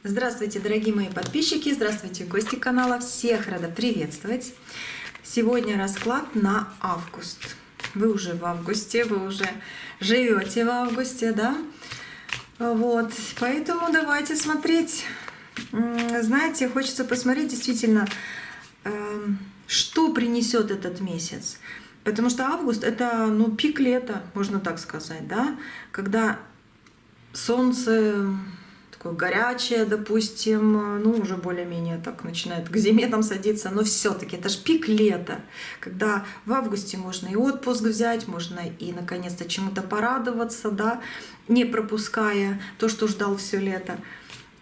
Здравствуйте, дорогие мои подписчики, здравствуйте, гости канала, всех рада приветствовать. Сегодня расклад на август. Вы уже в августе, вы уже живете в августе, да? Вот, поэтому давайте смотреть. Знаете, хочется посмотреть действительно, что принесет этот месяц. Потому что август — это пик лета, можно так сказать, да? Когда солнце такое горячее, допустим, уже более-менее так начинает к зиме там садиться, но все-таки это же пик лета, когда в августе можно и отпуск взять, можно и наконец-то чему-то порадоваться, да, не пропуская то, что ждал все лето.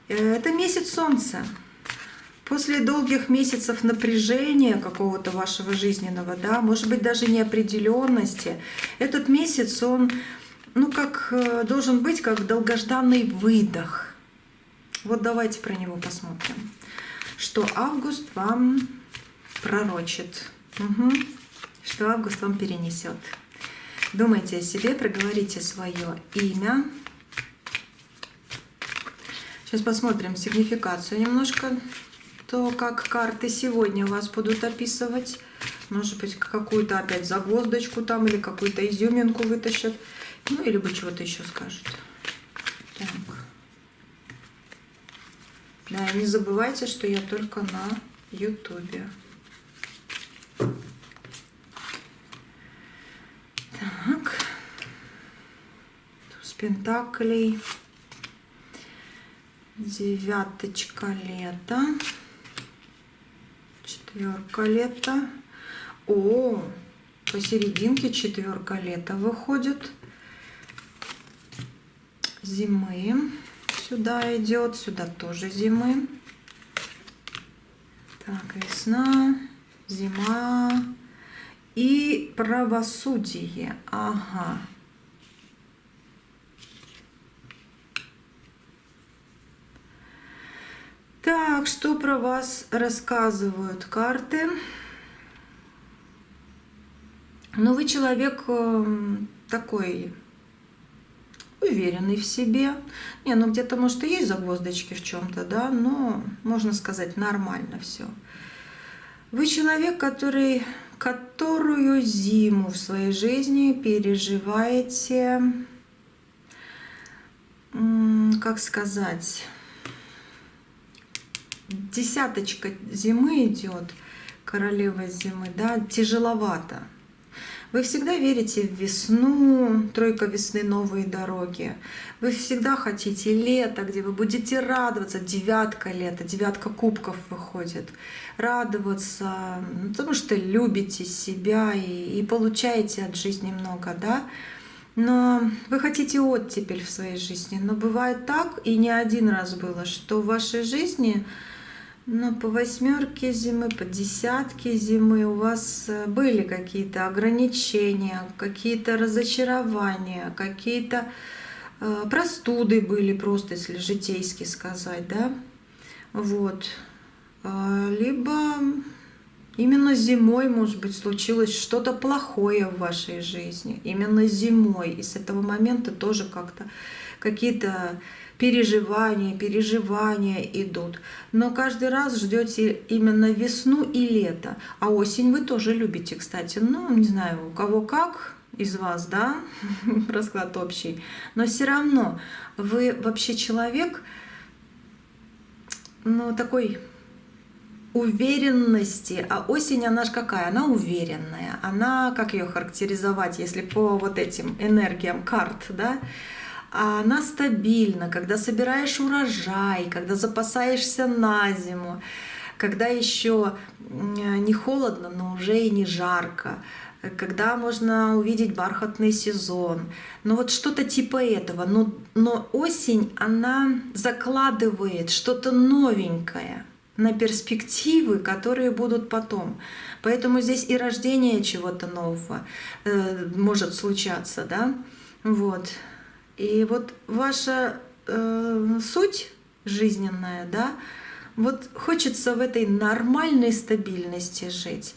Это месяц солнца. После долгих месяцев напряжения какого-то вашего жизненного, да, может быть, даже неопределенности, этот месяц, он, должен быть как долгожданный выдох. Вот давайте про него посмотрим. Что август вам пророчит. Что август вам перенесет. Думайте о себе, проговорите свое имя. Сейчас посмотрим сигнификацию немножко. То, как карты сегодня вас будут описывать. Может быть, какую-то опять загвоздочку там или какую-то изюминку вытащат. Или бы чего-то еще скажут. Так. Да, не забывайте, что я только на ютубе. Так. Туз пентаклей. Девяточка лета. Четверка лета. Посерединке четверка лета выходит. Зимы. Сюда идет, сюда тоже зимы. Так, весна, зима и правосудие. Ага. Так, что про вас рассказывают карты? Вы человек такой уверенный в себе. Где-то, может, и есть загвоздочки в чем-то, да, но, можно сказать, нормально все. Вы человек, которую зиму в своей жизни переживаете, как сказать, десяточка зимы идет, королева зимы, да, тяжеловато. Вы всегда верите в весну, тройка весны, новые дороги. Вы всегда хотите лето, где вы будете радоваться. Девятка лета, девятка кубков выходит. Радоваться, потому что любите себя и получаете от жизни много, да. Но вы хотите оттепель в своей жизни. Но бывает так, и не один раз было, что в вашей жизни... по восьмерке зимы, по десятке зимы у вас были какие-то ограничения, какие-то разочарования, какие-то простуды были, просто если житейски сказать, да? Вот. Либо именно зимой, может быть, случилось что-то плохое в вашей жизни. Именно зимой. И с этого момента тоже как-то какие-то переживания идут. Но каждый раз ждете именно весну и лето. А осень вы тоже любите, кстати. Не знаю, у кого как из вас, да, расклад общий. Но все равно вы вообще человек, такой уверенности. А осень, она же какая? Она уверенная. Она, как ее характеризовать, если по вот этим энергиям карт, да? Она стабильна, когда собираешь урожай, когда запасаешься на зиму, когда еще не холодно, но уже и не жарко, когда можно увидеть бархатный сезон. Что-то типа этого. Но осень, она закладывает что-то новенькое на перспективы, которые будут потом. Поэтому здесь и рождение чего-то нового может случаться, да? Вот. И вот ваша суть жизненная, да, вот хочется в этой нормальной стабильности жить.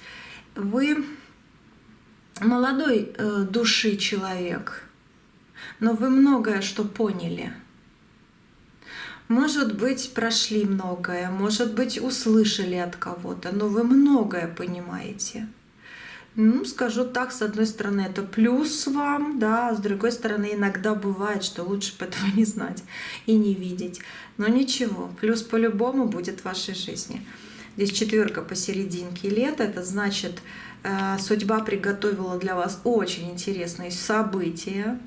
Вы молодой души человек, но вы многое что поняли. Может быть, прошли многое, может быть, услышали от кого-то, но вы многое понимаете. Ну, скажу так, с одной стороны, это плюс вам, да, а с другой стороны, иногда бывает, что лучше бы этого не знать и не видеть. Но ничего, плюс по-любому будет в вашей жизни. Здесь четверка посерединке лета, это значит, судьба приготовила для вас очень интересные события,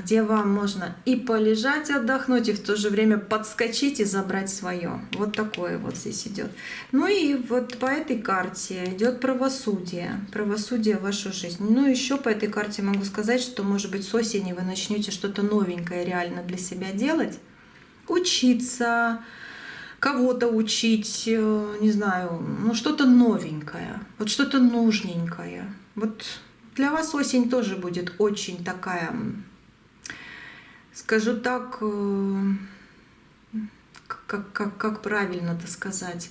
где вам можно и полежать, отдохнуть, и в то же время подскочить и забрать свое. Вот такое вот здесь идет. Ну и вот по этой карте идет правосудие. Правосудие в вашу жизнь. Ну еще по этой карте могу сказать, что может быть с осени вы начнете что-то новенькое реально для себя делать. Учиться, кого-то учить, не знаю, ну что-то новенькое, вот что-то нужненькое. Вот для вас осень тоже будет очень такая, скажу так, как правильно это сказать,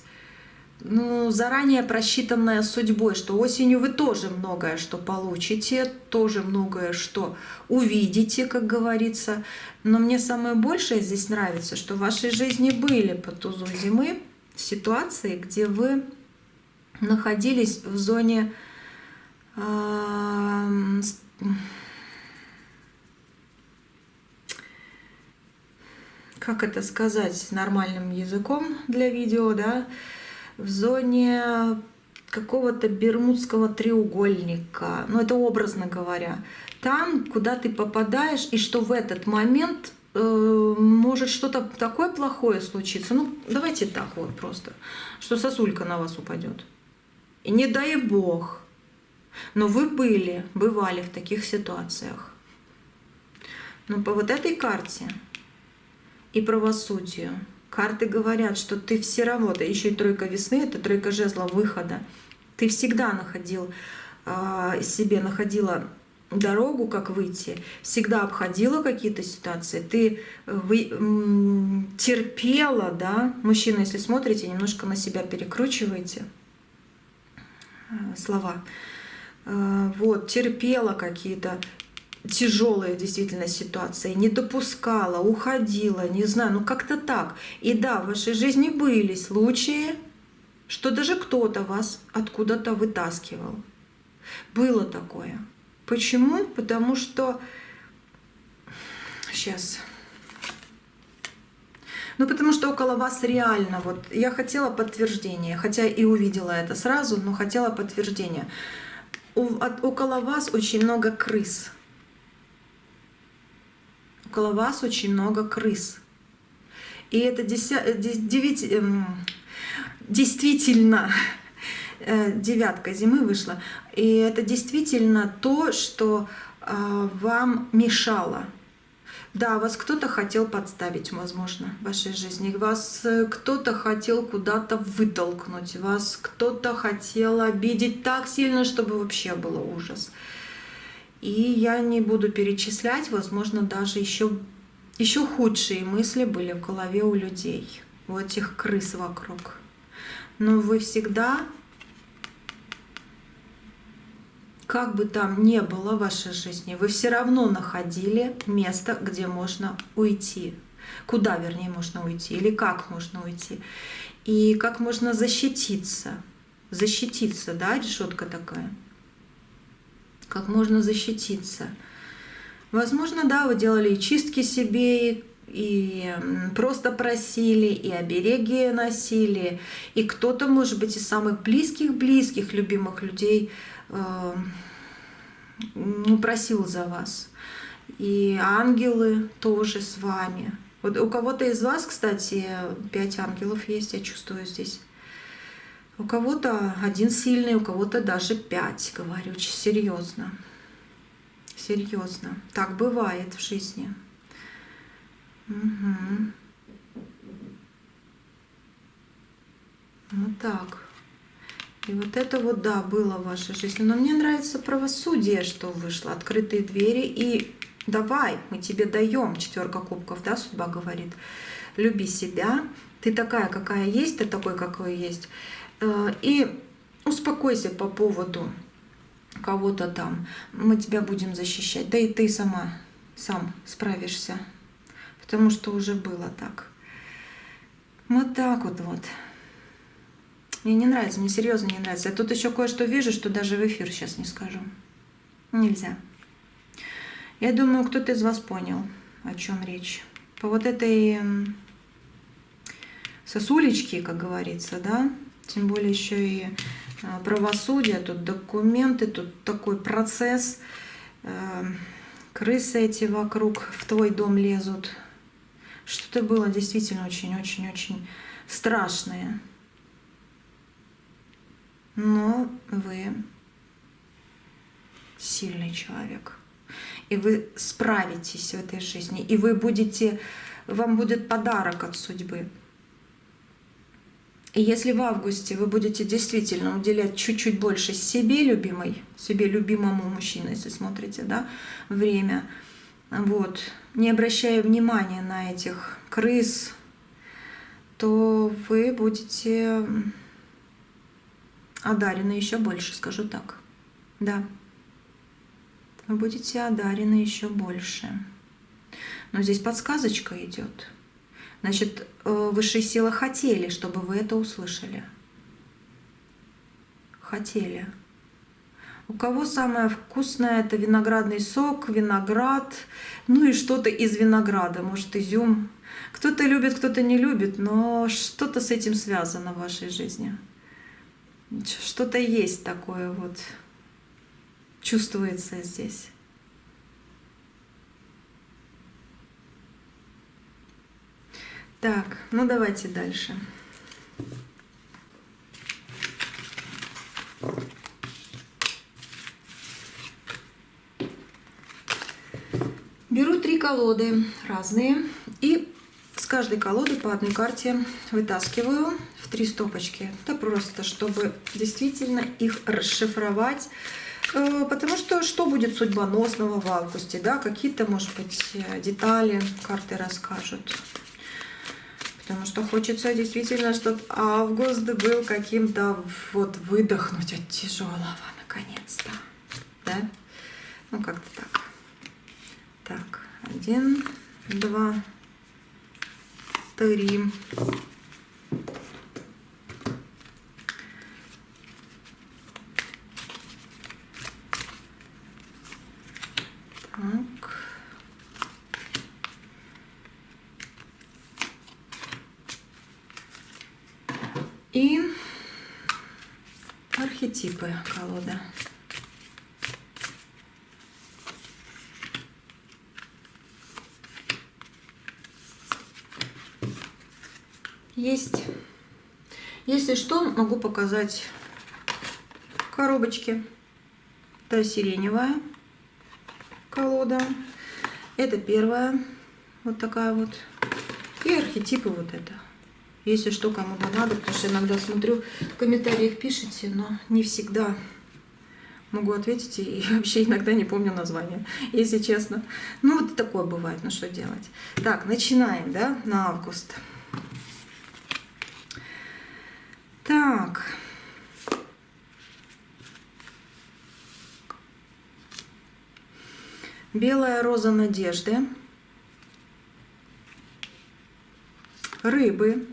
ну, заранее просчитанная судьбой, что осенью вы тоже многое что получите, тоже многое что увидите, как говорится. Но мне самое большее здесь нравится, что в вашей жизни были по тузу зимы ситуации, где вы находились в зоне как это сказать нормальным языком для видео, да, в зоне какого-то бермудского треугольника, ну это образно говоря, там, куда ты попадаешь, и что в этот момент может что-то такое плохое случиться, ну давайте так вот просто, что сосулька на вас упадет. И не дай бог, но вы бывали в таких ситуациях. Но по вот этой карте и правосудию карты говорят, что ты все равно, это еще и тройка весны, это тройка жезла выхода. Ты всегда находила дорогу, как выйти, всегда обходила какие-то ситуации, ты терпела, да, мужчина, если смотрите, немножко на себя перекручиваете слова, вот, терпела какие-то тяжелые действительно ситуации, не допускала, уходила, не знаю, ну как-то так. И да, в вашей жизни были случаи, что даже кто-то вас откуда-то вытаскивал. Было такое. Почему? Потому что... Сейчас. Ну, потому что около вас реально, вот я хотела подтверждения, хотя и увидела это сразу, но хотела подтверждения. Около вас очень много крыс. Около вас очень много крыс. И это действительно девятка зимы вышла. И это действительно то, что вам мешало. Да, вас кто-то хотел подставить, возможно, в вашей жизни. Вас кто-то хотел куда-то вытолкнуть. Вас кто-то хотел обидеть так сильно, чтобы вообще было ужас. И я не буду перечислять, возможно, даже еще худшие мысли были в голове у людей, у этих крыс вокруг. Но вы всегда, как бы там ни было в вашей жизни, вы все равно находили место, где можно уйти. Куда, вернее, можно уйти, или как можно уйти. И как можно защититься. Защититься, да, решетка такая. Как можно защититься. Возможно, да, вы делали и чистки себе, и просто просили, и обереги носили, и кто-то, может быть, из самых близких, любимых людей просил за вас. И ангелы тоже с вами. Вот у кого-то из вас, кстати, 5 ангелов есть, я чувствую здесь. У кого-то один сильный, у кого-то даже 5, говорю, очень серьезно. Серьезно. Так бывает в жизни. Угу. Вот так. И вот это вот, да, было в вашей жизни. Но мне нравится правосудие, что вышло. Открытые двери. И давай, мы тебе даем. 4 кубков, да, судьба говорит. Люби себя. Ты такая, какая есть, ты такой, какой есть. И успокойся по поводу кого-то там. Мы тебя будем защищать. Да и ты сам справишься. потому что уже было так. Вот так вот. Мне не нравится, мне серьезно не нравится. Я тут еще кое-что вижу, что даже в эфир сейчас не скажу. Нельзя. Я думаю, кто-то из вас понял, о чем речь. По вот этой сосулечке, как говорится, да, тем более еще и правосудие, тут документы, тут такой процесс, крысы эти вокруг в твой дом лезут. Что-то было действительно очень-очень-очень страшное. Но вы сильный человек. И вы справитесь в этой жизни. И вам будет подарок от судьбы. И если в августе вы будете действительно уделять чуть-чуть больше себе любимому мужчине, если смотрите, да, время, вот, не обращая внимания на этих крыс, то вы будете одарены еще больше, скажу так. Да. Вы будете одарены еще больше. Но здесь подсказочка идет. Значит, высшие силы хотели, чтобы вы это услышали. Хотели. У кого самое вкусное — это виноградный сок, виноград, ну и что-то из винограда, может, изюм. Кто-то любит, кто-то не любит, но что-то с этим связано в вашей жизни. Что-то есть такое вот, чувствуется здесь. Так, ну давайте дальше. Беру 3 колоды разные и с каждой колоды по одной карте вытаскиваю в 3 стопочки. Это просто, чтобы действительно их расшифровать. Потому что будет судьбоносного в августе, да, какие-то, может быть, детали карты расскажут. Потому что хочется действительно, чтобы август был каким-то, вот, выдохнуть от тяжелого, наконец-то. Да? Ну, как-то так. Так, 1, 2, 3. Так. И архетипы колода. Есть. Если что, могу показать коробочки. Это сиреневая колода. Это первая. Вот такая вот. И архетипы вот это. Если что, кому-то надо, потому что иногда смотрю, в комментариях пишите, но не всегда могу ответить и вообще иногда не помню название, если честно. Ну вот такое бывает, ну что делать. Так, начинаем, да, на август. Так. Белая роза надежды. Рыбы.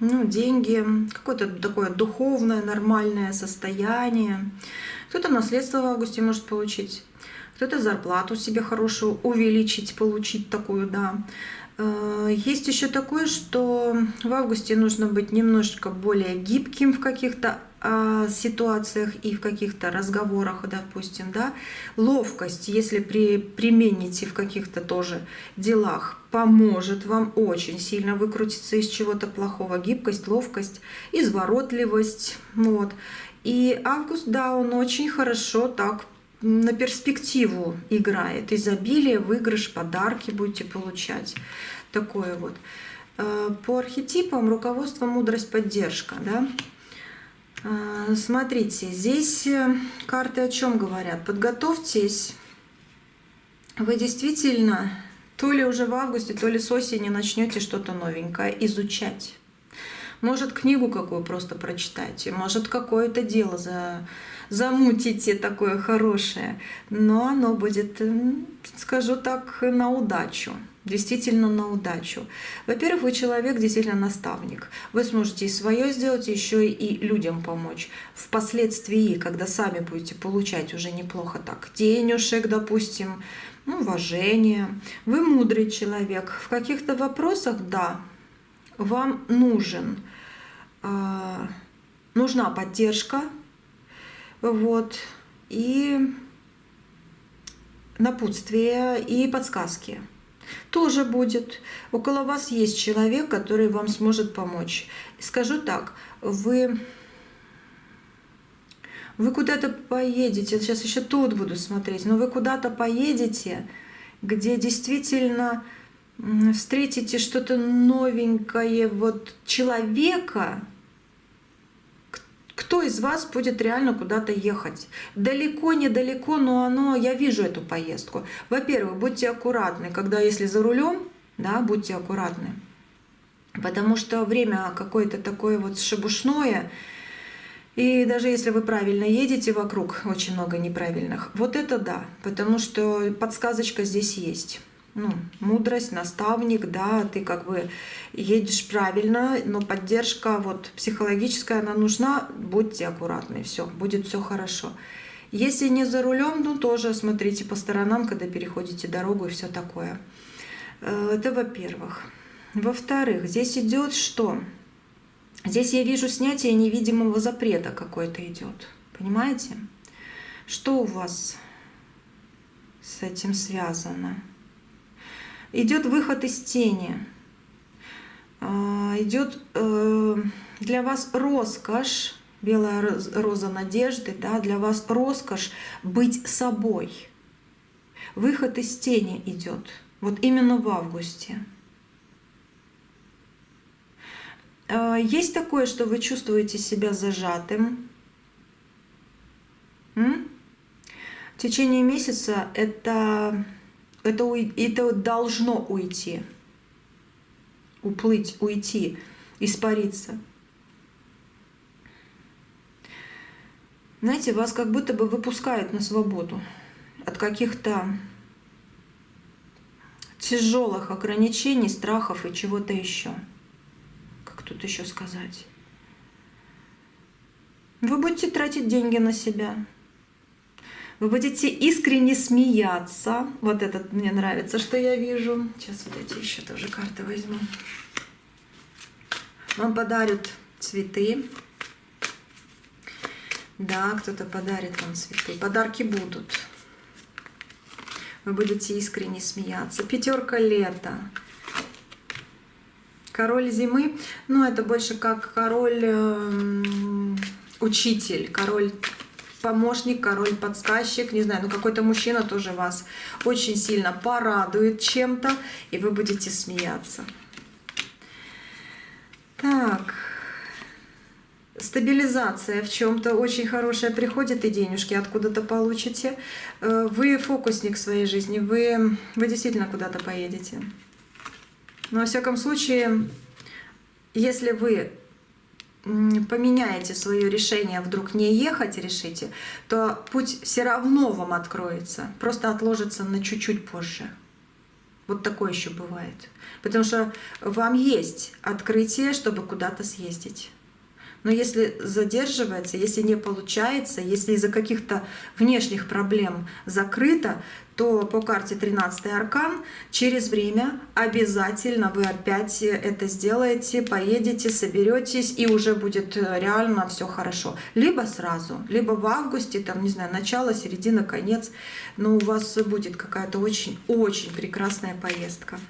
Ну, деньги, какое-то такое духовное, нормальное состояние. Кто-то наследство в августе может получить, кто-то зарплату себе хорошую увеличить, получить такую, да. Есть еще такое, что в августе нужно быть немножечко более гибким в каких-то ситуациях и в каких-то разговорах, допустим, да. Ловкость, если примените в каких-то тоже делах, поможет вам очень сильно выкрутиться из чего-то плохого. Гибкость, ловкость, изворотливость. Вот. И август, да, он очень хорошо так на перспективу играет. Изобилие, выигрыш, подарки будете получать. Такое вот. По архетипам руководство, мудрость, поддержка. Да? Смотрите, здесь карты о чем говорят? Подготовьтесь. Вы действительно то ли уже в августе, то ли с осени начнете что-то новенькое изучать. Может, книгу какую просто прочитайте, может, какое-то дело замутите такое хорошее, но оно будет, скажу так, на удачу. действительно на удачу. Во-первых, вы человек, действительно наставник. Вы сможете и свое сделать, еще и людям помочь. Впоследствии, когда сами будете получать уже неплохо так денежек, допустим, уважение. Вы мудрый человек. В каких-то вопросах, да, вам нужна поддержка, вот, и напутствие, и подсказки. Тоже будет. Около вас есть человек, который вам сможет помочь. Скажу так, вы куда-то поедете, сейчас еще тут буду смотреть, но вы куда-то поедете, где действительно встретите что-то новенькое, вот человека. Кто из вас будет реально куда-то ехать? Далеко, недалеко, но я вижу эту поездку. Во-первых, будьте аккуратны, если за рулем, да, будьте аккуратны. Потому что время какое-то такое вот шебушное, и даже если вы правильно едете, вокруг очень много неправильных. Вот это да, потому что подсказочка здесь есть. Мудрость, наставник, да, ты как бы едешь правильно, но поддержка вот психологическая, она нужна, будьте аккуратны, все, будет все хорошо. Если не за рулем, тоже смотрите по сторонам, когда переходите дорогу и все такое. Это во-первых. Во-вторых, здесь идет что? Здесь я вижу снятие невидимого запрета какой-то идет, понимаете? Что у вас с этим связано? Идет выход из тени, идет для вас роскошь, белая роза надежды, да, для вас роскошь быть собой. Выход из тени идет, вот именно в августе. Есть такое, что вы чувствуете себя зажатым. В течение месяца это должно уйти, уплыть, уйти, испариться. Знаете, вас как будто бы выпускают на свободу от каких-то тяжелых ограничений, страхов и чего-то еще. Как тут еще сказать? Вы будете тратить деньги на себя. Вы будете искренне смеяться. Вот этот мне нравится, что я вижу. Сейчас вот эти еще тоже карты возьму. Вам подарят цветы. Да, кто-то подарит вам цветы. Подарки будут. Вы будете искренне смеяться. Пятерка лета. Король зимы. Это больше как король-учитель, король помощник, король-подсказчик, не знаю, какой-то мужчина тоже вас очень сильно порадует чем-то, и вы будете смеяться. Так, стабилизация в чем-то очень хорошая приходит, и денежки откуда-то получите. Вы фокусник своей жизни, вы действительно куда-то поедете. Но во всяком случае, если вы поменяете свое решение, вдруг не ехать решите, то путь все равно вам откроется, просто отложится на чуть-чуть позже. Вот такое еще бывает. Потому что вам есть открытие, чтобы куда-то съездить. Но если задерживается, если не получается, если из-за каких-то внешних проблем закрыто, то по карте 13-й аркан через время обязательно вы опять это сделаете, поедете, соберетесь, и уже будет реально все хорошо. Либо сразу, либо в августе, там, не знаю, начало, середина, конец, но у вас будет какая-то очень-очень прекрасная поездка.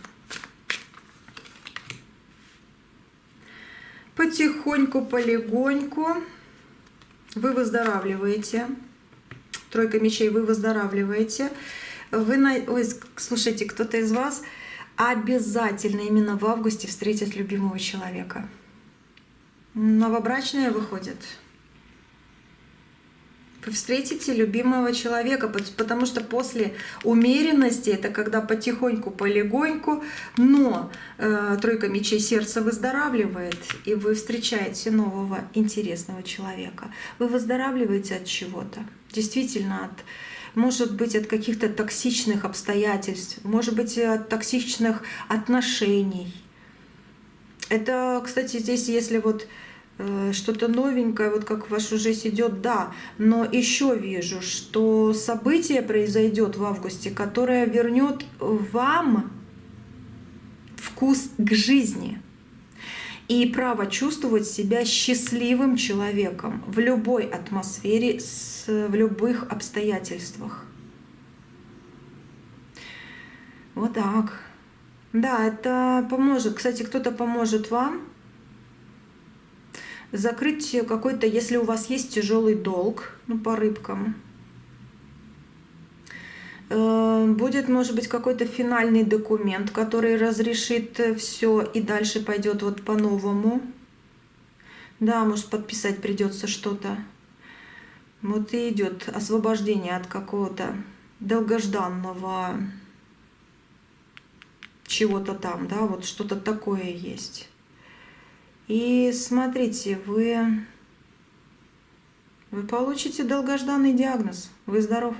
Потихоньку, полегоньку вы выздоравливаете. Тройка мечей, вы выздоравливаете. Ой, слушайте, кто-то из вас обязательно именно в августе встретит любимого человека. Новобрачные выходят. Вы встретите любимого человека, потому что после умеренности, это когда потихоньку, полегоньку, но тройка мечей, сердце выздоравливает, и вы встречаете нового интересного человека. Вы выздоравливаете от чего-то, действительно от может быть от каких-то токсичных обстоятельств, может быть от токсичных отношений. Это, кстати, здесь, если вот что-то новенькое, вот как в вашу жизнь идет, да, но еще вижу, что событие произойдет в августе, которое вернет вам вкус к жизни и право чувствовать себя счастливым человеком в любой атмосфере, в любых обстоятельствах. Вот так. Да, это поможет. Кстати, кто-то поможет вам закрыть какой-то, если у вас есть тяжелый долг, ну, по рыбкам. Будет, может быть, какой-то финальный документ, который разрешит все и дальше пойдет вот по-новому. Да, может, подписать придется что-то. Вот и идет освобождение от какого-то долгожданного чего-то там, да, вот что-то такое есть. И смотрите, вы получите долгожданный диагноз. Вы здоров.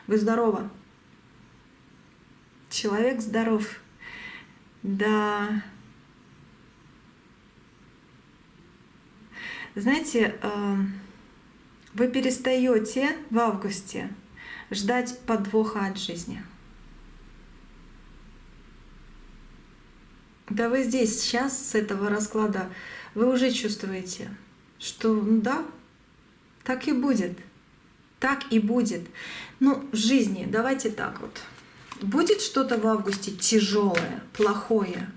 Вы здорова. Человек здоров. Да. Знаете, вы перестаете в августе ждать подвоха от жизни. Да вы здесь сейчас с этого расклада, вы уже чувствуете, что да, так и будет. Так и будет. Ну, в жизни, давайте так вот. Будет что-то в августе тяжелое, плохое.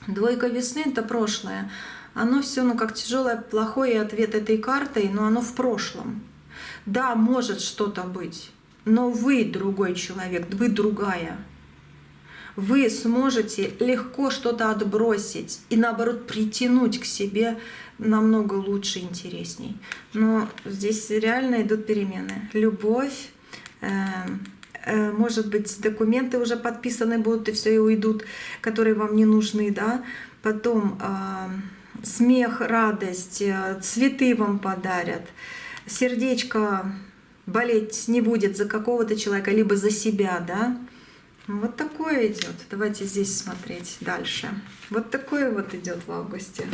Двойка весны — это прошлое. Оно все, ну, как тяжелое, плохое, ответ этой картой, но оно в прошлом. Да, может что-то быть, но вы другой человек, вы другая. Вы сможете легко что-то отбросить и, наоборот, притянуть к себе намного лучше, интересней. Но здесь реально идут перемены. Любовь, может быть, документы уже подписаны будут, и все, и уйдут, которые вам не нужны, да. Потом смех, радость, цветы вам подарят, сердечко болеть не будет за какого-то человека, либо за себя, да. Вот такое идет. Давайте здесь смотреть дальше. Вот такое вот идет в августе.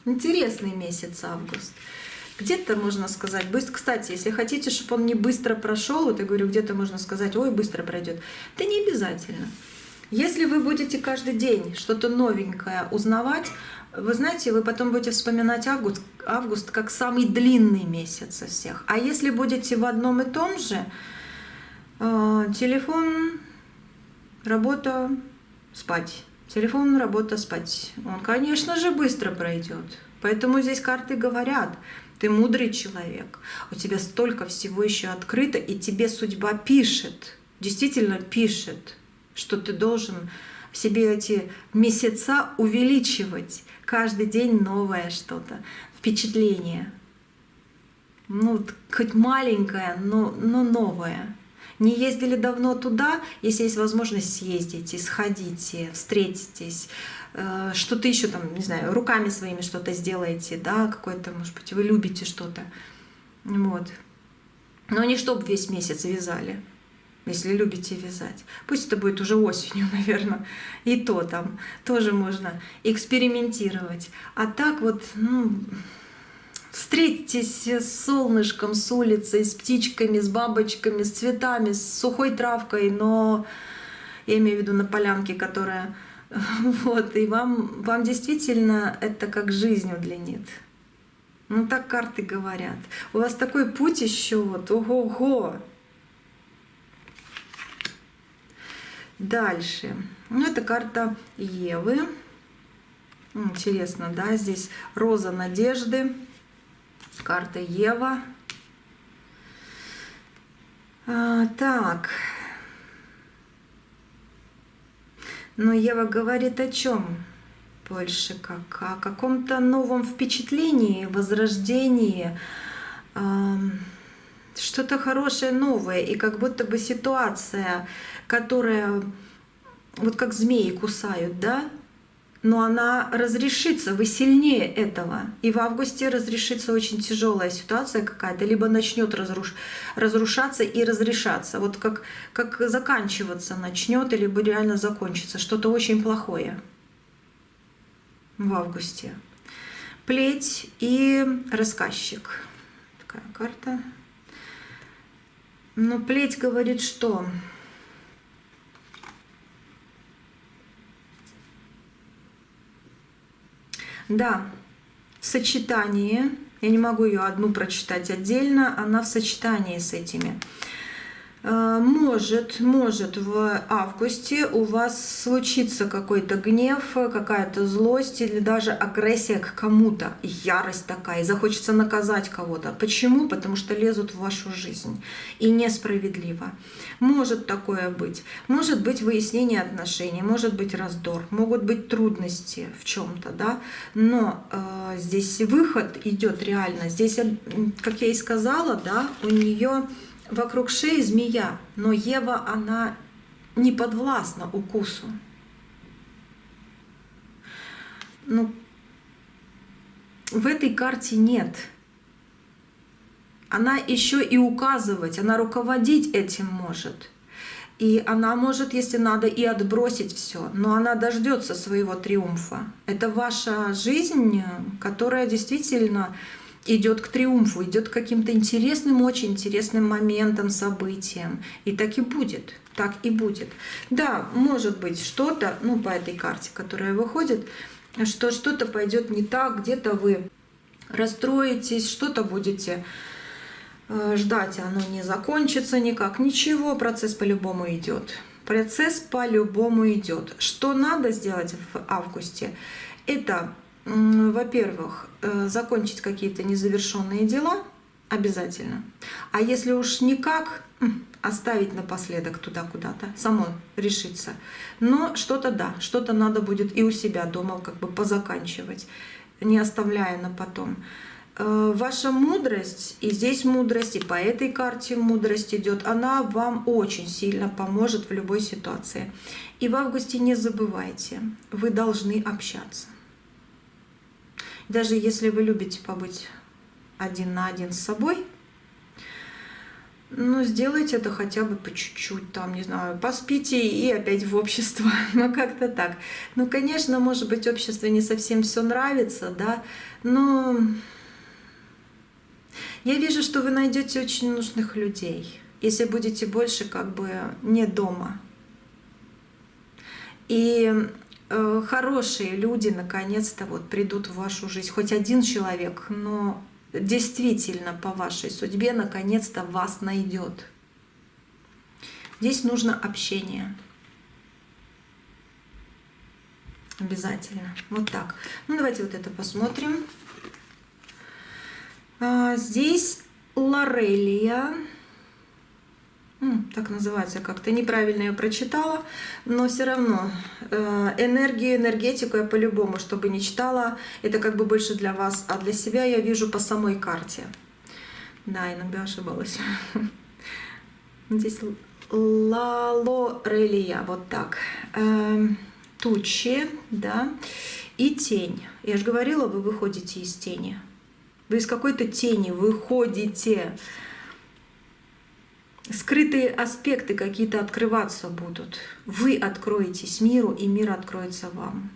Интересный месяц август. Где-то можно сказать быстро. Кстати, если хотите, чтобы он не быстро прошел, вот я говорю, где-то можно сказать, ой, быстро пройдет. Это не обязательно. Если вы будете каждый день что-то новенькое узнавать, вы знаете, вы потом будете вспоминать август как самый длинный месяц из всех. А если будете в одном и том же, телефон, работа, спать. Телефон, работа, спать. Он, конечно же, быстро пройдет. Поэтому здесь карты говорят, ты мудрый человек, у тебя столько всего еще открыто, и тебе судьба пишет, действительно пишет, что ты должен в себе эти месяца увеличивать. Каждый день новое что-то, впечатление. Ну, хоть маленькое, но новое. Не ездили давно туда, если есть возможность, съездите, сходите, встретитесь, что-то еще там, не знаю, руками своими что-то сделаете, да, какое-то, может быть, вы любите что-то. Вот. Но не чтобы весь месяц вязали, если любите вязать. Пусть это будет уже осенью, наверное, и то там тоже можно экспериментировать. А так вот, ну, встретитесь с солнышком, с улицей, с птичками, с бабочками, с цветами, с сухой травкой, но я имею в виду на полянке, которая... Вот, и вам действительно это как жизнь удлинит. Ну, так карты говорят. У вас такой путь еще, вот, ого-го. Дальше. Ну, это карта Евы. Интересно, да, здесь роза надежды. Карта Ева. Так. Но Ева говорит о чем? Больше как о каком-то новом впечатлении, возрождении, что-то хорошее, новое, и как будто бы ситуация, которая вот как змеи кусают, да? но она разрешится, вы сильнее этого. И в августе разрешится очень тяжелая ситуация какая-то, либо начнет разрушаться и разрешаться. Вот как заканчиваться начнет, либо реально закончится. Что-то очень плохое в августе. Плеть и рассказчик. Такая карта. Но плеть говорит, что... Да, в сочетании, я не могу ее одну прочитать отдельно, она в сочетании с этими. Может в августе у вас случится какой-то гнев, какая-то злость или даже агрессия к кому-то, ярость такая, и захочется наказать кого-то. Почему? Потому что лезут в вашу жизнь и несправедливо. Может такое быть. Может быть выяснение отношений, может быть раздор, могут быть трудности в чем-то, да. Но здесь выход идет реально. Здесь, как я и сказала, да, у нее вокруг шеи змея, но Ева, она не подвластна укусу. Ну, в этой карте нет. Она еще и указывать, она руководить этим может. И она может, если надо, и отбросить все, но она дождется своего триумфа. Это ваша жизнь, которая действительно идет к триумфу, идет к каким-то интересным, очень интересным моментам, событиям. И так и будет. Так и будет. Да, может быть что-то, ну, по этой карте, которая выходит, что что-то пойдет не так, где-то вы расстроитесь, что-то будете ждать, оно не закончится никак. Ничего, процесс по-любому идет. Процесс по-любому идет. Что надо сделать в августе? Это, во-первых, закончить какие-то незавершенные дела обязательно. А если уж никак, оставить напоследок туда куда-то, само решиться. Но что-то да, что-то надо будет и у себя дома как бы позаканчивать, не оставляя на потом. Ваша мудрость, и здесь мудрость, и по этой карте мудрость идет, она вам очень сильно поможет в любой ситуации. И в августе не забывайте, вы должны общаться. Даже если вы любите побыть один на один с собой, ну, сделайте это хотя бы по чуть-чуть, там, не знаю, поспите и опять в общество, ну, как-то так. Ну, конечно, может быть, обществу не совсем все нравится, да, но я вижу, что вы найдете очень нужных людей, если будете больше как бы не дома. И хорошие люди наконец-то вот придут в вашу жизнь. Хоть один человек, но действительно по вашей судьбе наконец-то вас найдет. Здесь нужно общение. Обязательно. Вот так. Ну, давайте вот это посмотрим. Здесь лорелия. Так называется, как-то неправильно ее прочитала, но все равно энергию, энергетику я по-любому, чтобы не читала, это как бы больше для вас, а для себя я вижу по самой карте. Да, иногда ошибалась. Здесь лорелия, вот так. Тучи, да, и тень. Я же говорила, вы выходите из тени. Вы из какой-то тени выходите. Скрытые аспекты какие-то открываться будут. Вы откроетесь миру, и мир откроется вам.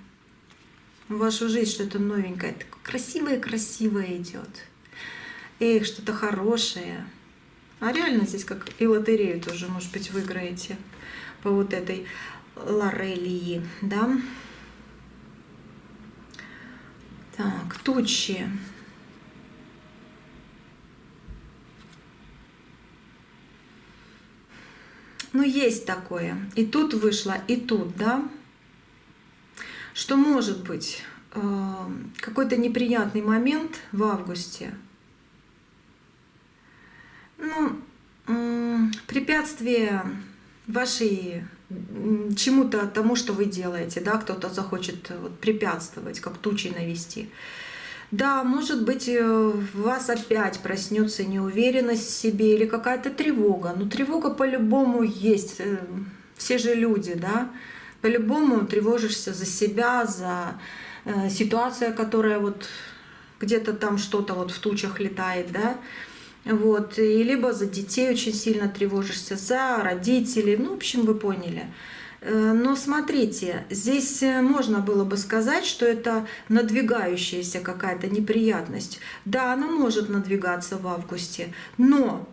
В вашу жизнь что-то новенькое, такое красивое-красивое идет. Эх, что-то хорошее. А реально здесь как и лотерею тоже, может быть, выиграете по вот этой лорелии, да? Так, тучи. Ну, есть такое. И тут вышло, и тут, да? Что может быть какой-то неприятный момент в августе. Ну, препятствие вашей чему-то тому, что вы делаете, да, кто-то захочет вот препятствовать, как тучи навести. Да, может быть, в вас опять проснется неуверенность в себе или какая-то тревога. Но тревога по-любому есть. Все же люди, да. По-любому тревожишься за себя, за ситуацию, которая вот где-то там что-то вот в тучах летает, да, вот, и либо за детей очень сильно тревожишься, за родителей, ну, в общем, вы поняли. Но смотрите, здесь можно было бы сказать, что это надвигающаяся какая-то неприятность. Да, она может надвигаться в августе, но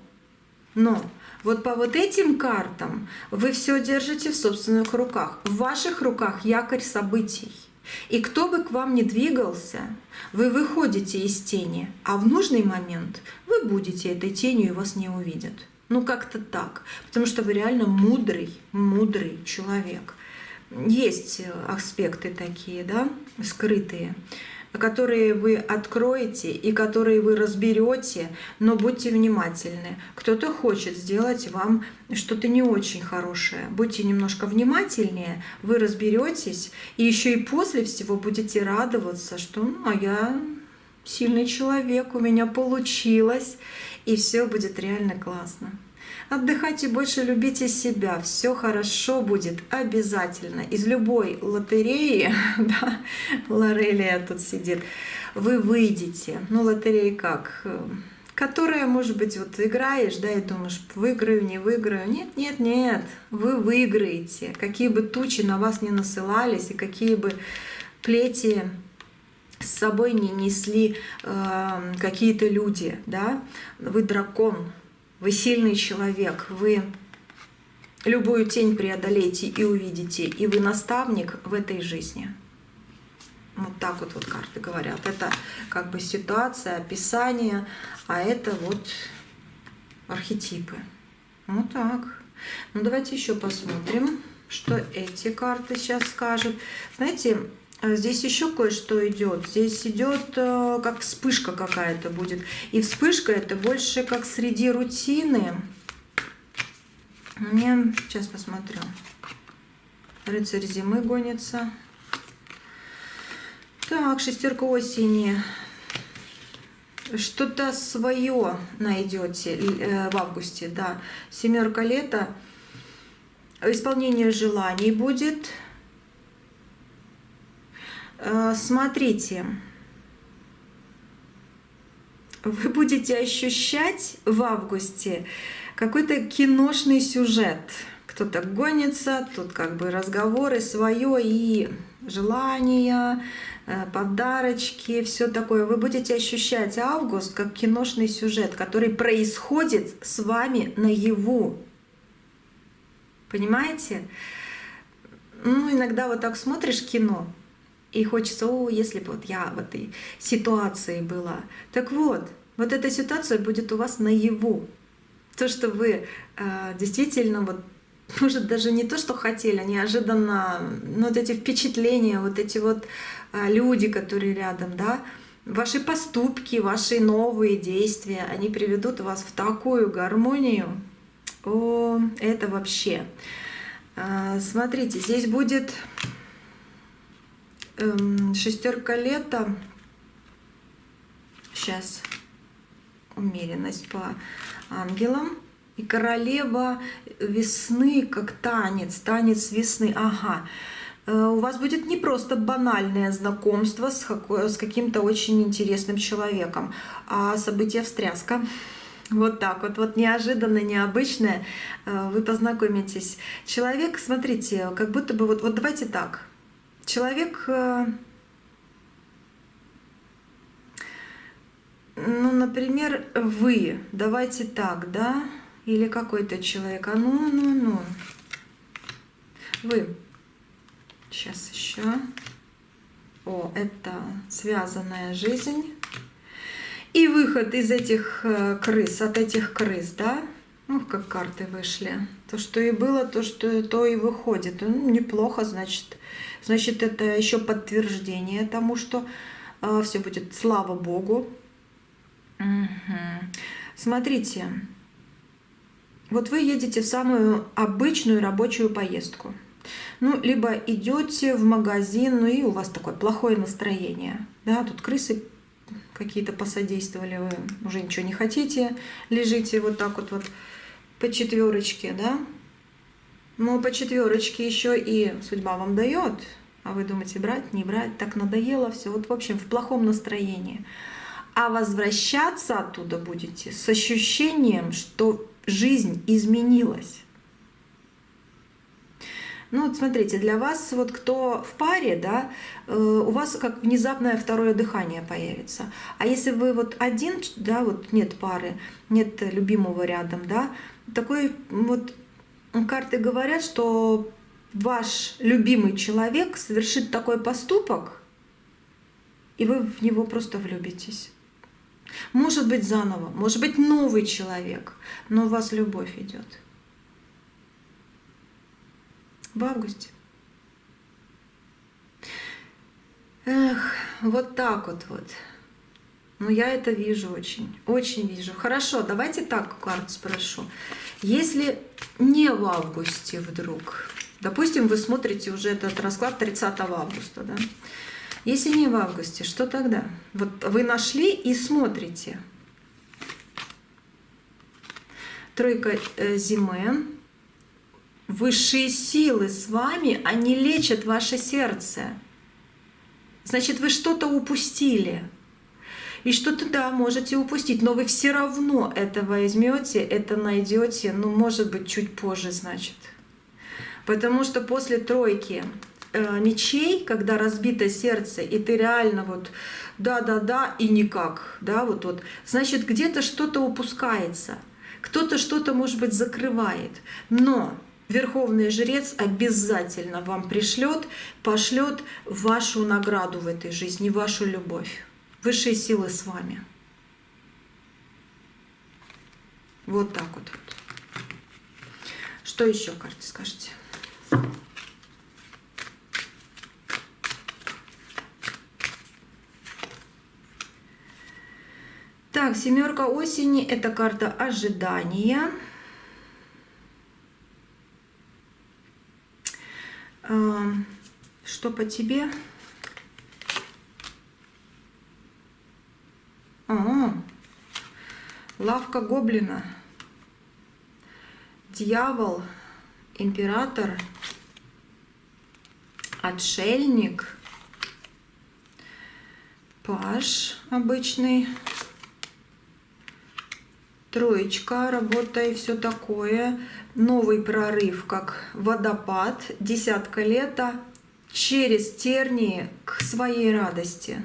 вот по вот этим картам вы все держите в собственных руках. В ваших руках якорь событий. И кто бы к вам ни двигался, вы выходите из тени, а в нужный момент вы будете этой тенью и вас не увидят. Ну как-то так, потому что вы реально мудрый человек. Есть аспекты такие, да, скрытые, которые вы откроете и которые вы разберете, но будьте внимательны. Кто-то хочет сделать вам что-то не очень хорошее. Будьте немножко внимательнее, вы разберетесь, и еще и после всего будете радоваться, что ну, а я сильный человек, у меня получилось, и все будет реально классно. Отдыхайте больше, любите себя, все хорошо будет обязательно. Из любой лотереи, да, Лорелия тут сидит, вы выйдете. Ну, лотереи как? Которая, может быть, вот играешь, да, и думаешь, выиграю, не выиграю. Нет, вы выиграете. Какие бы тучи на вас не насылались, и какие бы плети с собой не несли какие-то люди, да, вы дракон. Вы сильный человек, вы любую тень преодолеете и увидите, и вы наставник в этой жизни. Вот так вот карты говорят. Это как бы ситуация, описание, а это вот архетипы. Вот так. Ну давайте еще посмотрим, что эти карты сейчас скажут. Знаете, здесь еще кое-что идет. Здесь идет как вспышка какая-то будет. И вспышка это больше как среди рутины. Мне сейчас посмотрю. Рыцарь зимы гонится. Так, шестерка осени. Что-то свое найдете в августе, да. Семерка лета. Исполнение желаний будет. Смотрите, вы будете ощущать в августе какой-то киношный сюжет. Кто-то гонится, тут как бы разговоры свое и желания, подарочки, все такое. Вы будете ощущать август как киношный сюжет, который происходит с вами наяву. Понимаете? Ну, иногда вот так смотришь кино, и хочется, если бы вот я в этой ситуации была. Так вот эта ситуация будет у вас наяву. То, что вы действительно, вот, может, даже не то, что хотели, а неожиданно, ну, вот эти впечатления, вот эти вот люди, которые рядом, да, ваши поступки, ваши новые действия, они приведут вас в такую гармонию. О, это вообще. Смотрите, здесь будет шестерка лета. Сейчас умеренность по ангелам. И королева весны, как танец весны. Ага. У вас будет не просто банальное знакомство с каким-то очень интересным человеком, а событие-встряска. Вот так вот неожиданно, необычное. Вы познакомитесь. Человек, смотрите, как будто бы, вот давайте так. Человек, ну, например, вы, давайте так, да, или какой-то человек, вы, сейчас еще, это связанная жизнь, и выход из этих крыс, от этих крыс, да, ну, как карты вышли, то, что и было, то и выходит, ну, неплохо, значит, это еще подтверждение тому, что все будет, слава Богу. Угу. Смотрите, вот вы едете в самую обычную рабочую поездку. Ну, либо идете в магазин, ну и у вас такое плохое настроение. Да, тут крысы какие-то посодействовали, вы уже ничего не хотите, лежите вот так вот по четверочке, да. Но по четверочке еще и судьба вам дает, а вы думаете, брать, не брать, так надоело все. Вот, в общем, в плохом настроении. А возвращаться оттуда будете с ощущением, что жизнь изменилась. Ну вот смотрите, для вас, вот кто в паре, да, у вас как внезапное второе дыхание появится. А если вы вот один, да, вот нет пары, нет любимого рядом, да, такой вот карты говорят, что ваш любимый человек совершит такой поступок, и вы в него просто влюбитесь. Может быть заново, может быть новый человек, но у вас любовь идет. В августе. Эх, вот так вот. Ну, я это вижу очень вижу. Хорошо, давайте так карту спрошу. Если не в августе вдруг, допустим, вы смотрите уже этот расклад 30 августа, да? Если не в августе, что тогда? Вот вы нашли и смотрите. Тройка зимы. Высшие силы с вами, они лечат ваше сердце. Значит, вы что-то упустили. И что-то, да, можете упустить, но вы все равно это возьмете, это найдете, ну, может быть, чуть позже, значит. Потому что после тройки мечей, когда разбито сердце, и ты реально вот да, и никак, да, вот, значит, где-то что-то упускается, кто-то что-то, может быть, закрывает, но Верховный Жрец обязательно вам пошлет вашу награду в этой жизни, вашу любовь. Высшие силы с вами. Вот так вот. Что еще, карты, скажите? Так, семерка осени — это карта ожидания. Что по тебе? Лавка гоблина, дьявол, император, отшельник, паж обычный, троечка, работа и все такое, новый прорыв, как водопад, десятка лета, через тернии к своей радости.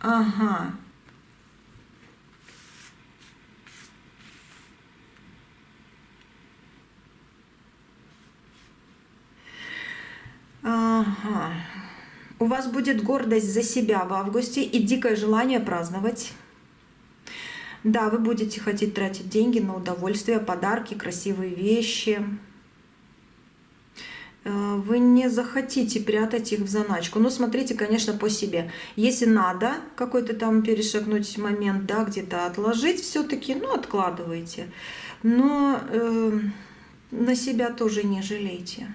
Ага. Ага. У вас будет гордость за себя в августе и дикое желание праздновать. Да, вы будете хотеть тратить деньги на удовольствие, подарки, красивые вещи. Вы не захотите прятать их в заначку. Но смотрите, конечно, по себе. Если надо какой-то там перешагнуть момент, да, где-то отложить все-таки, ну, откладывайте. Но на себя тоже не жалейте.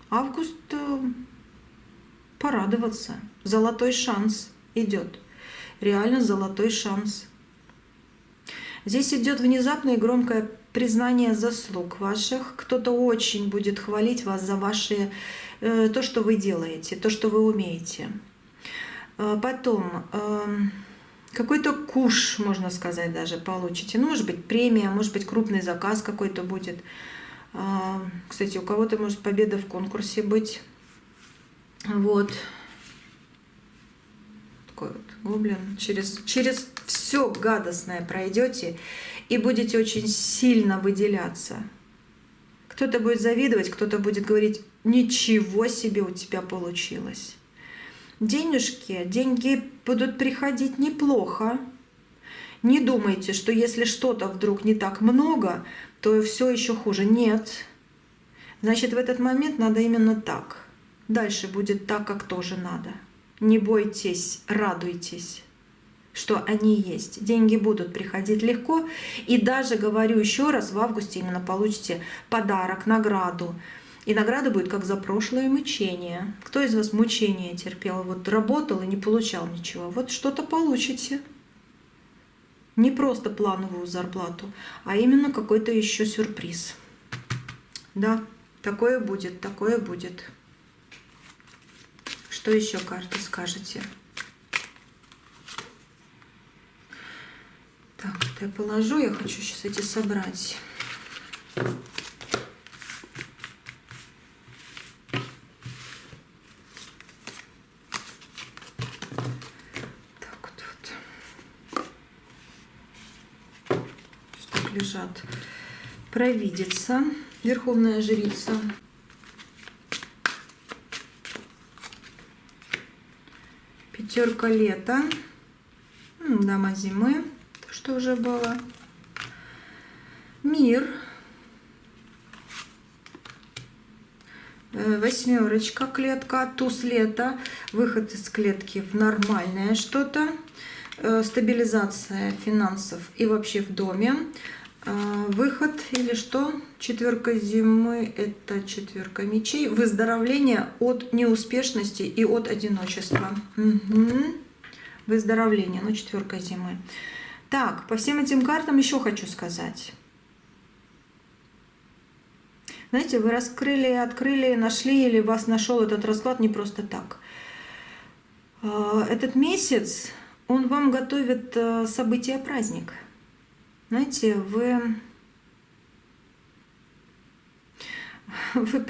Август порадоваться. Золотой шанс идет. Реально золотой шанс. Здесь идет внезапное и громкое признание заслуг ваших. Кто-то очень будет хвалить вас за ваши, то, что вы делаете, то, что вы умеете. Потом какой-то куш, можно сказать, даже получите. Ну, может быть, премия, может быть, крупный заказ какой-то будет. Кстати, у кого-то может победа в конкурсе быть. Вот. Такой вот гоблин. Через все гадостное пройдете и будете очень сильно выделяться. Кто-то будет завидовать, кто-то будет говорить: ничего себе у тебя получилось. Деньги будут приходить неплохо. Не думайте, что если что-то вдруг не так много, то все еще хуже. Нет. Значит, в этот момент надо именно так. Дальше будет так, как тоже надо. Не бойтесь, радуйтесь, что они есть. Деньги будут приходить легко. И даже, говорю еще раз, в августе именно получите подарок, награду. И награда будет как за прошлое мучение. Кто из вас мучения терпел? Вот работал и не получал ничего. Вот что-то получите. Не просто плановую зарплату, а именно какой-то еще сюрприз. Да, такое будет, такое будет. Что еще, карты, скажете? Так, это я положу, я хочу сейчас эти собрать. Лежат. Провидица, Верховная Жрица. Пятерка лета. Дама зимы, то, что уже было. Мир. Восьмерочка, клетка, туз лета. Выход из клетки в нормальное что-то. Стабилизация финансов и вообще в доме. Выход или что? Четверка зимы, это четверка мечей. Выздоровление от неуспешности и от одиночества. Угу. Выздоровление, ну четверка зимы. Так, по всем этим картам еще хочу сказать. Знаете, вы раскрыли, открыли, нашли или вас нашел этот расклад не просто так. Этот месяц, он вам готовит событие, праздник. Знаете, вы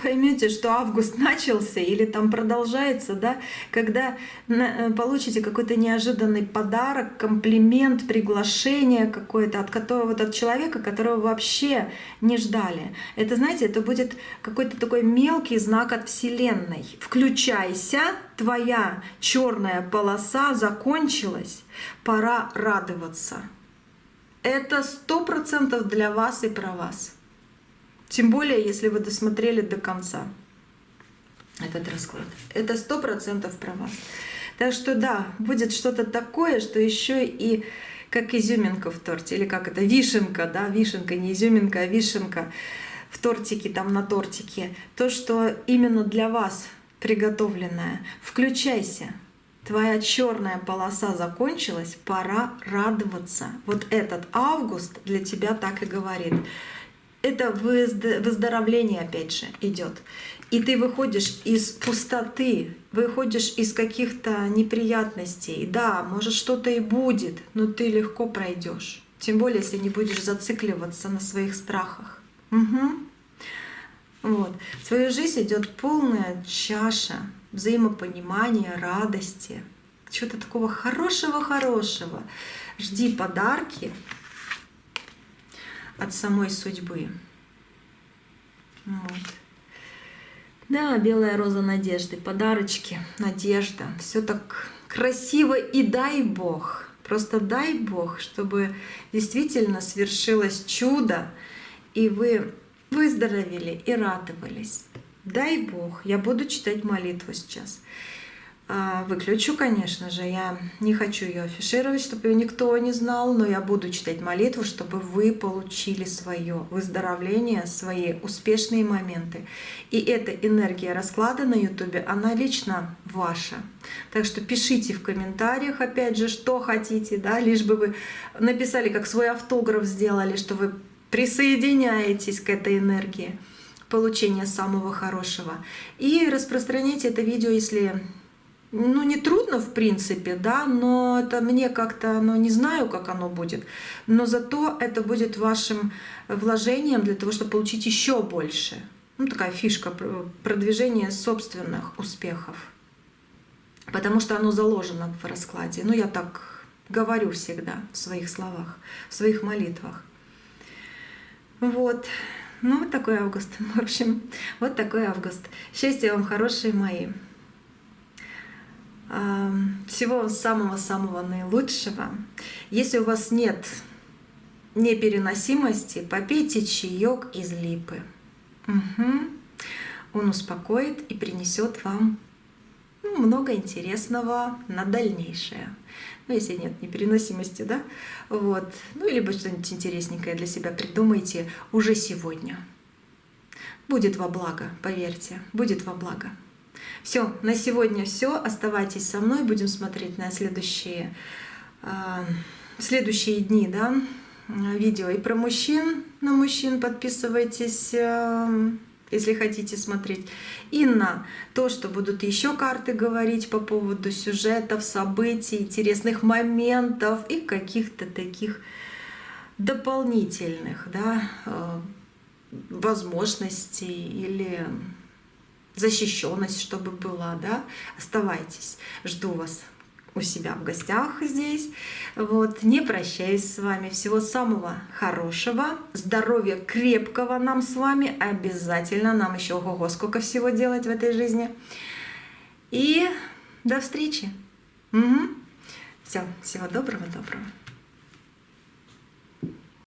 поймете, что август начался или там продолжается, да, когда получите какой-то неожиданный подарок, комплимент, приглашение какое-то от человека, которого вообще не ждали. Это, знаете, это будет какой-то такой мелкий знак от Вселенной. Включайся, твоя черная полоса закончилась, пора радоваться. Это 100% для вас и про вас. Тем более, если вы досмотрели до конца этот расклад. Это 100% про вас. Так что да, будет что-то такое, что еще и как изюминка в торте. Или как это, вишенка, да, вишенка, не изюминка, а вишенка в тортике, там на тортике. То, что именно для вас приготовленное. Включайся. Твоя черная полоса закончилась, пора радоваться. Вот этот август для тебя так и говорит. Это выздоровление, опять же, идет. И ты выходишь из пустоты, выходишь из каких-то неприятностей. Да, может что-то и будет, но ты легко пройдешь. Тем более, если не будешь зацикливаться на своих страхах. Угу. Вот. В свою жизнь идет полная чаша взаимопонимания, радости, чего-то такого хорошего-хорошего. Жди подарки от самой судьбы. Вот. Да, белая роза надежды, подарочки, надежда. Все так красиво, и дай Бог, просто дай Бог, чтобы действительно свершилось чудо, и вы выздоровели и радовались. Дай Бог, я буду читать молитву сейчас. Выключу, конечно же, я не хочу ее афишировать, чтобы ее никто не знал, но я буду читать молитву, чтобы вы получили свое выздоровление, свои успешные моменты. И эта энергия расклада на YouTube, она лично ваша. Так что пишите в комментариях, опять же, что хотите, да, лишь бы вы написали, как свой автограф сделали, что вы присоединяетесь к этой энергии получения самого хорошего. И распространяйте это видео, если не трудно в принципе, да, но это мне как-то, не знаю, как оно будет, но зато это будет вашим вложением для того, чтобы получить еще больше. Такая фишка продвижения собственных успехов, потому что оно заложено в раскладе. Я так говорю всегда в своих словах, в своих молитвах. Вот. Вот такой август. В общем, вот такой август. Счастья вам, хорошие мои. Всего вам самого-самого наилучшего. Если у вас нет непереносимости, попейте чаек из липы. Угу. Он успокоит и принесет вам много интересного на дальнейшее. Если нет непереносимости, да? Вот. Либо что-нибудь интересненькое для себя придумайте уже сегодня. Будет во благо, поверьте, будет во благо. Все, на сегодня все. Оставайтесь со мной, будем смотреть на следующие в следующие дни, да, видео и про мужчин, на мужчин подписывайтесь, если хотите смотреть, и на то, что будут еще карты говорить по поводу сюжетов, событий, интересных моментов и каких-то таких дополнительных, да, возможностей или защищенность, чтобы была, да. Оставайтесь, жду вас у себя в гостях здесь. Вот. Не прощаюсь с вами. Всего самого хорошего. Здоровья крепкого нам с вами. Обязательно. Нам еще ого-го сколько всего делать в этой жизни. И до встречи. Угу. Все. Всего доброго.